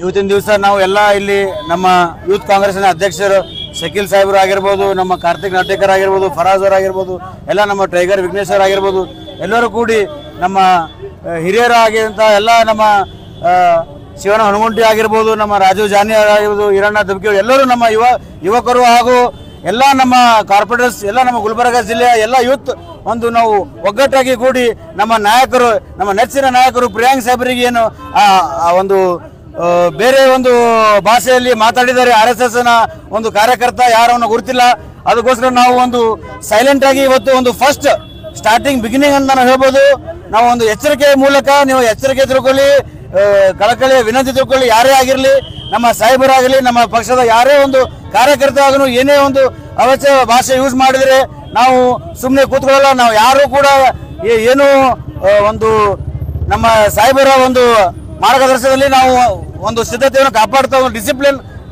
ಇವತ್ತಿನ ದಿವಸ ನಾವು ಎಲ್ಲ ಇಲ್ಲಿ ನಮ್ಮ ಯೂತ್ ಕಾಂಗ್ರೆಸ್ನ ಅಧ್ಯಕ್ಷರು ಶಕೀಲ್ ಸಾಹೇಬರು ಆಗಿರ್ಬೋದು, ನಮ್ಮ ಕಾರ್ತಿಕ್ ನಾಟೇಕರ್ ಆಗಿರ್ಬೋದು, ಫರಾಜ್ ಅವರು ಆಗಿರ್ಬೋದು, ಎಲ್ಲ ನಮ್ಮ ಟೈಗರ್ ವಿಘ್ನೇಶ್ವರ್ ಆಗಿರ್ಬೋದು, ಎಲ್ಲರೂ ಕೂಡಿ ನಮ್ಮ ಹಿರಿಯರಾಗಿರುವಂಥ ಎಲ್ಲ ನಮ್ಮ ಶಿವನ ಹನುಗುಂಟಿ ಆಗಿರ್ಬೋದು, ನಮ್ಮ ರಾಜೀವ್ ಜಾನಿ ಆಗಿರ್ಬೋದು, ಹಿರಣ್ಣ ದುಬ್ಕಿ ಎಲ್ಲರೂ ನಮ್ಮ ಯುವಕರು ಹಾಗೂ ಎಲ್ಲ ನಮ್ಮ ಕಾರ್ಪೊರೇಟರ್ಸ್ ಎಲ್ಲ ನಮ್ಮ ಗುಲ್ಬರ್ಗ ಜಿಲ್ಲೆಯ ಎಲ್ಲ ಯೂತ್ ಒಂದು ನಾವು ಒಗ್ಗಟ್ಟಾಗಿ ಕೂಡಿ ನಮ್ಮ ನಾಯಕರು, ನಮ್ಮ ನೆಚ್ಚಿನ ನಾಯಕರು ಪ್ರಿಯಾಂಕ್ ಸಾಹೇಬರಿಗೆ ಏನು ಒಂದು ಬೇರೆ ಒಂದು ಭಾಷೆಯಲ್ಲಿ ಮಾತಾಡಿದ್ದಾರೆ. RSS ನ ಒಂದು ಕಾರ್ಯಕರ್ತ ಯಾರನ್ನು ಗುರುತಿಲ್ಲ, ಅದಕ್ಕೋಸ್ಕರ ನಾವು ಒಂದು ಸೈಲೆಂಟ್ ಆಗಿ ಇವತ್ತು ಒಂದು ಫಸ್ಟ್ ಸ್ಟಾರ್ಟಿಂಗ್ ಬಿಗಿನಿಂಗ್ ಅಂತ ನಾವು ಹೇಳ್ಬೋದು. ನಾವು ಒಂದು ಎಚ್ಚರಿಕೆ ಮೂಲಕ ನೀವು ಎಚ್ಚರಿಕೆ ತಿಳ್ಕೊಳ್ಳಿ, ಕಳಕಳಿಯ ವಿನಂತಿ ತಿಳ್ಕೊಳ್ಳಿ. ಯಾರೇ ಆಗಿರಲಿ, ನಮ್ಮ ಸಾಹೇಬರಾಗಲಿ, ನಮ್ಮ ಪಕ್ಷದ ಯಾರೇ ಒಂದು ಕಾರ್ಯಕರ್ತ ಆಗಲು ಏನೇ ಒಂದು ಅವಶ್ಯ ಭಾಷೆ ಯೂಸ್ ಮಾಡಿದರೆ ನಾವು ಸುಮ್ಮನೆ ಕೂತ್ಕೊಳ್ಳಲ್ಲ. ನಾವು ಯಾರು ಕೂಡ ಏನು ಒಂದು ನಮ್ಮ ಸಾಹೇಬರ ಒಂದು ಮಾರ್ಗದರ್ಶನದಲ್ಲಿ ನಾವು ಒಂದು ಸಿದ್ಧತೆಯನ್ನು ಕಾಪಾಡ್ತಾ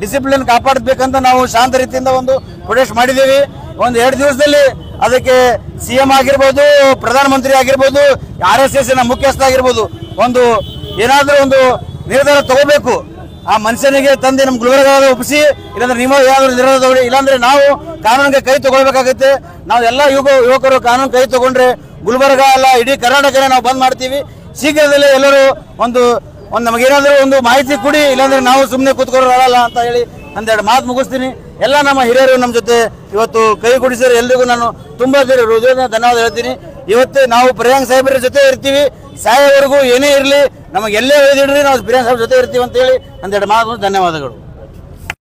ಡಿಸಿಪ್ಲಿನ್ ಕಾಪಾಡಬೇಕಂತ ನಾವು ಶಾಂತ ರೀತಿಯಿಂದ ಒಂದು ಪ್ರೊಟೆಸ್ಟ್ ಮಾಡಿದ್ದೀವಿ. ಒಂದು 2 ದಿವಸದಲ್ಲಿ ಅದಕ್ಕೆ CM ಆಗಿರ್ಬೋದು, ಪ್ರಧಾನಮಂತ್ರಿ ಆಗಿರ್ಬೋದು, RSS ನ ಮುಖ್ಯಸ್ಥ ಆಗಿರ್ಬೋದು, ಒಂದು ಏನಾದರೂ ಒಂದು ನಿರ್ಧಾರ ತಗೋಬೇಕು. ಆ ಮನುಷ್ಯನಿಗೆ ತಂದೆ ನಮ್ಮ ಗುಲ್ಬರ್ಗ ಒಪ್ಪಿಸಿ, ಇಲ್ಲಾಂದ್ರೆ ನೀವು ಏನಾದರೂ ನಿರ್ಧಾರ ತಗೊಳ್ಳಿ, ಇಲ್ಲಾಂದ್ರೆ ನಾವು ಕಾನೂನಿಗೆ ಕೈ ತಗೊಳ್ಬೇಕಾಗುತ್ತೆ. ನಾವು ಎಲ್ಲ ಯುವಕರು ಕಾನೂನು ಕೈ ತಗೊಂಡ್ರೆ ಗುಲ್ಬರ್ಗ ಅಲ್ಲ ಇಡೀ ಕರ್ನಾಟಕನೇ ನಾವು ಬಂದ್ ಮಾಡ್ತೀವಿ. ಶೀಘ್ರದಲ್ಲೇ ಎಲ್ಲರೂ ಒಂದು ನಮಗೇನಾದರೂ ಒಂದು ಮಾಹಿತಿ ಕೊಡಿ, ಇಲ್ಲಾಂದ್ರೆ ನಾವು ಸುಮ್ಮನೆ ಕೂತ್ಕೊಳ್ಳೋಲ್ಲ ಅಂತ ಹೇಳಿ ಒಂದೆರಡು ಮಾತು ಮುಗಿಸ್ತೀನಿ. ಎಲ್ಲ ನಮ್ಮ ಹಿರಿಯರು ನಮ್ಮ ಜೊತೆ ಇವತ್ತು ಕೈ ಕೊಡಿಸಿದ್ರೆ ಎಲ್ರಿಗೂ ನಾನು ತುಂಬಾ ಹೃದಯದ ಧನ್ಯವಾದ ಹೇಳ್ತೀನಿ. ಇವತ್ತು ನಾವು ಪ್ರಿಯಾಂಕ್ ಸಾಹೇಬರ ಜೊತೆ ಇರ್ತೀವಿ, ಸಾಯೋವರೆಗೂ ಏನೇ ಇರಲಿ, ನಮಗೆ ಎಲ್ಲೇ ಒಯ್ದಿಡ್ರಿ ನಾವು ಪ್ರಿಯಾಂಕ್ ಸಾಹೇಬ್ ಜೊತೆ ಇರ್ತೀವಿ ಅಂತ ಹೇಳಿ ಒಂದೆರಡು ಮಾತು ಧನ್ಯವಾದಗಳು.